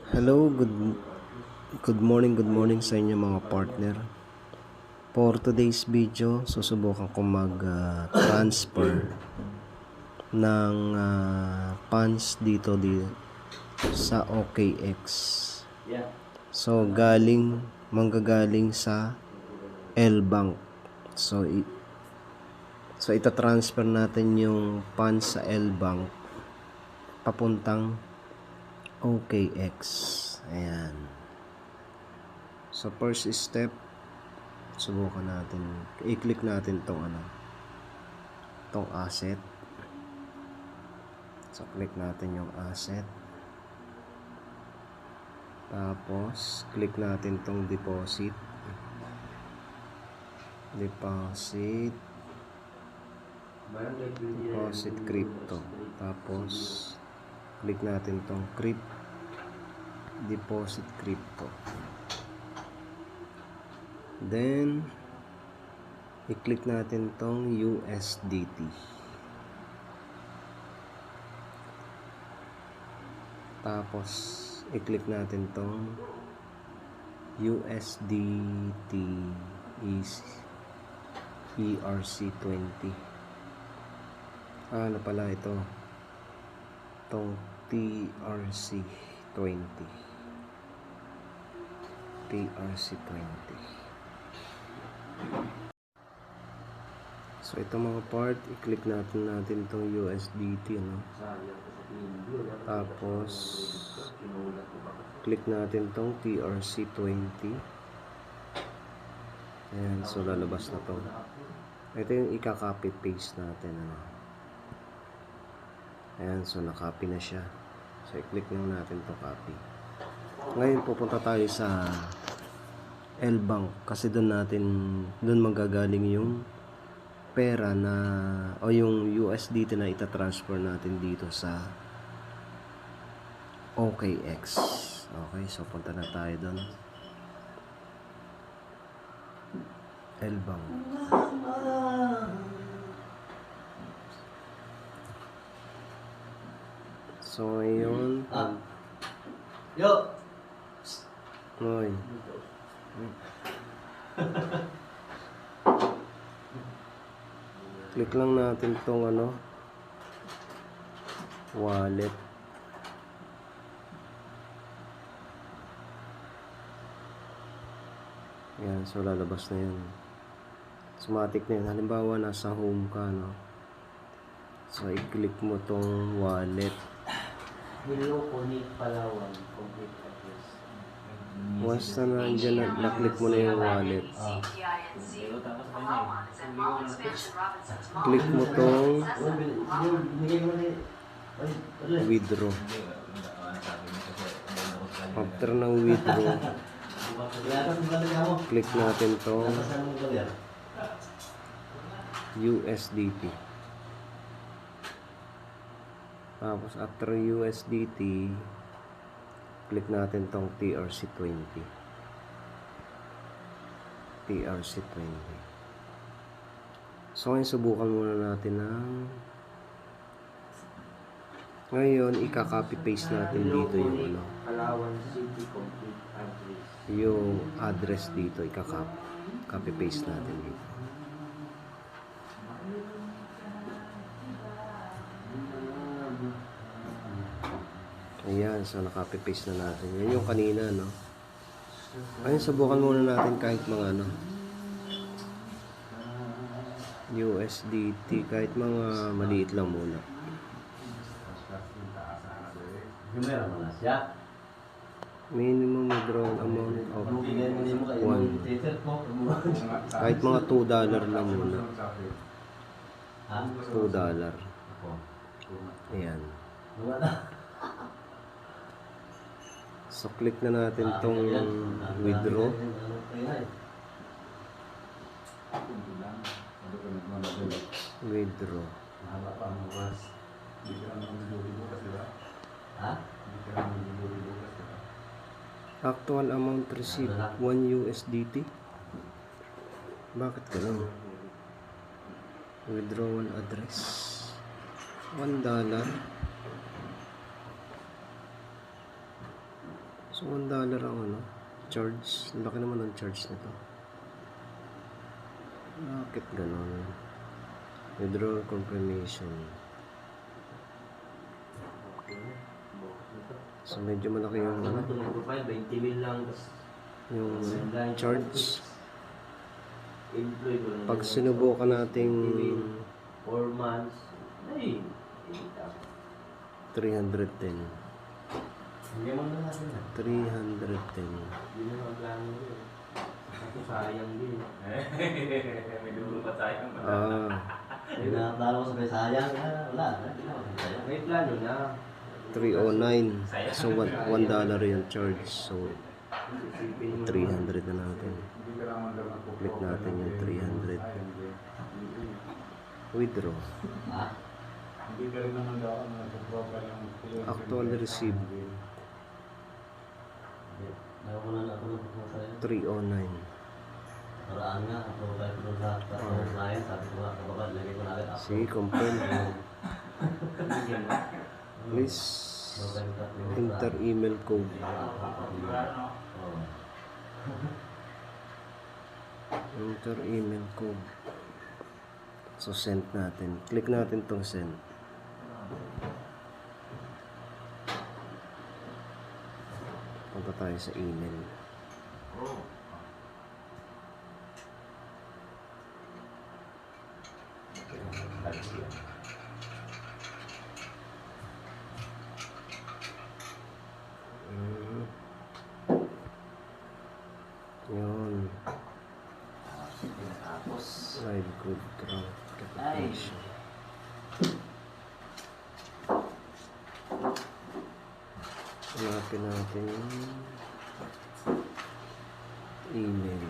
Hello, good morning sa inyo mga partner. For today's video, susubukan ko mag-transfer ng funds dito sa OKX. So, manggagaling sa L-Bank. So ita-transfer natin yung funds sa L-Bank papuntang OKX. Ayan. So first step, subukan natin. I-click natin tong asset. So click natin yung asset. Tapos click natin tong deposit. Deposit crypto. Tapos click natin tong deposit crypto. Then i-click natin tong USDT. Tapos i-click natin tong USDT ERC20. Ano pala ito? Tong TRC20. So ito mga part, i-click natin tong USDT, no? Tapos click natin tong TRC20. Ayan, so lalabas na to. Ito yung ika-copy paste natin, ano? Ayan, so na-copy na siya. So i-click lang natin to copy. Ngayon pupunta tayo sa L-Bank kasi doon manggagaling yung pera na o yung USDT na ita-transfer natin dito sa OKX. Okay, so punta na tayo doon. L-Bank. So ngayon Yo. Noy. Click lang natin tong wallet. Yan, so lalabas na yan. Automatic na yan. Halimbawa nasa home ka, no? So i-click mo tong wallet. Hello, Connect Palawan. Complete address. Once na nandiyan na-click mo na yung wallet, click mo tong withdraw. After ng withdraw, click natin tong USDT. Tapos after USDT, click natin tong TRC20. So ngayon subukan muna natin ngayon ika-copy paste natin dito yung Palawan City complete address. yung address dito, ika-copy paste natin dito. Ayan, so na-copy paste na natin. Yan yung kanina, no? Ayun, subukan muna natin kahit mga USDT, kahit mga maliit lang muna. Minimum withdrawal amount of 1. Kahit mga $2 lang muna. $2. Ayan. So click na natin tong withdraw. Withdraw. Actual amount received 1 USDT. Bakit ganun? Withdrawal address $1. So, $1 ang ano, charge. Ang laki naman ang charge nito. Bakit ganon? Withdrawal confirmation. So, medyo malaki yung ano, Ito nag-profile, 20 mil lang. Tas yung online charge. employee ko lang. Pag sinubukan nating 4 months. Ay, 310. hindi mo na natin na. 310. Hindi na magplano yun. Ako sayang din. May dulo pa tayo. Ah, Hindi na plano ko sabi sayang. Wala. Hindi na ako sayang. May plano na. 309. So, $1 yung charge. So, Isipin mo 300 na natin. Hindi ka naman daw nagpo-proper Click natin yung 300. Ay, hindi. Withdraw. Ha? Hindi ka rin naman daw nagpo-proper yung Actually received. Nakukunan ako ng pupunta sa'yo. 309. Paraan nga, ako tayo ko sa client. Sabi ko nga, kababad, lagay ko na agad ako. Sige, confirm. Bigyan mo. Please enter email code. Enter email code. So, send natin. Click natin tong send. Punta tayo sa email. Mm. Yun. Tapos, Live good crowd capitation. Hanapin natin yung email.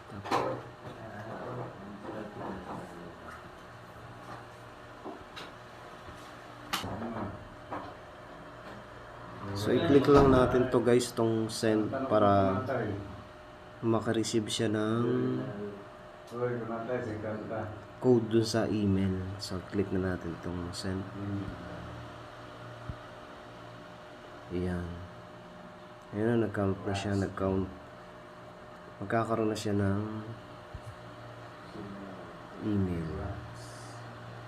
Tapos, so, i-click lang natin to guys, tong send para makareceive siya ng Uy, kumatay, si Kanta. code dun sa email. So, click na natin tong send. Ayan. Ayan na, nag-count na siya, nag-count. Magkakaroon na siya ng email.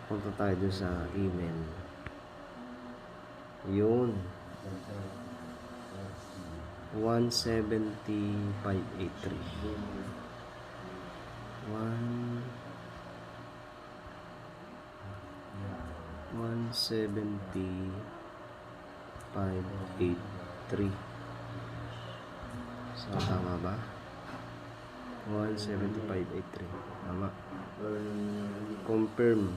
Punta tayo dun sa email. Yun. 170,583. So, tama ba? 170,583. Tama. Confirm.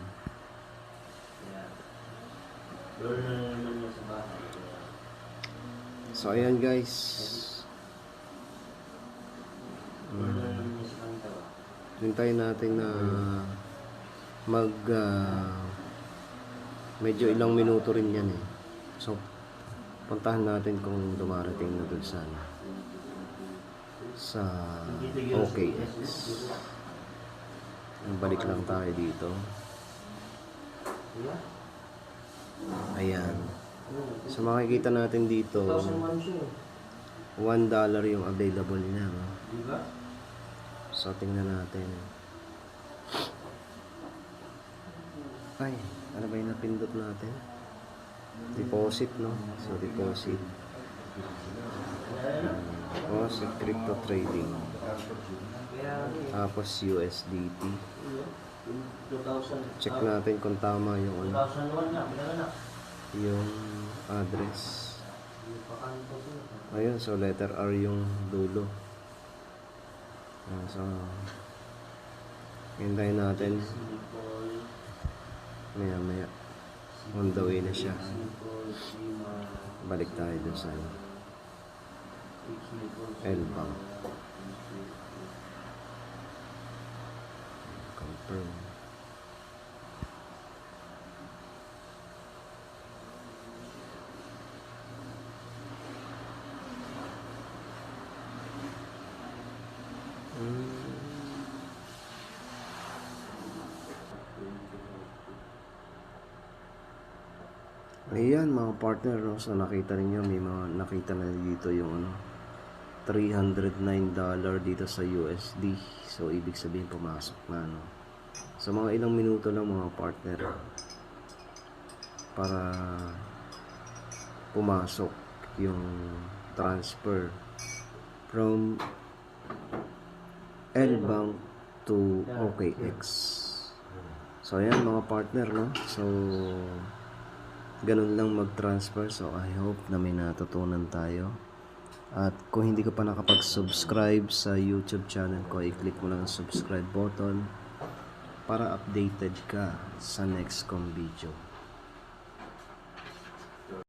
Doon na naman mo sa bahay. So, ayan guys. Doon na naman mo sa kanta ba? Hintayin natin na medyo ilang minuto rin yan eh. So, puntahan natin kung dumarating na dun sa OKX. Balik lang tayo dito. Ayan. So, makikita natin dito 2,001 siya. $1 yung available niya. No? Di ba? So, tingnan natin. Ay, ano ba yung napindot natin? Deposit, no? So, deposit. Deposit, crypto trading. Kaya, Tapos, USDT. 2,000. Check natin kung tama yung, 2,001 na, wala na. yung address. Yung pakanto siya. Ayun, so letter R yung dulo. So, hintayin natin. Maya. On the way na siya. Balik tayo dun sa L-Bank. Confirm. Ayan mga partner, no? So nakita niyo may mga nakita na dito yung ano, $309 dito sa USD. So ibig sabihin pumasok na, no? So mga ilang minuto lang mga partner para pumasok yung transfer from Lbank to OKX. So ayan mga partner, no? So ganun lang mag-transfer. So I hope na may natutunan tayo. At kung hindi ka pa nakapag-subscribe sa YouTube channel ko, i-click mo lang ang subscribe button para updated ka sa next kong video.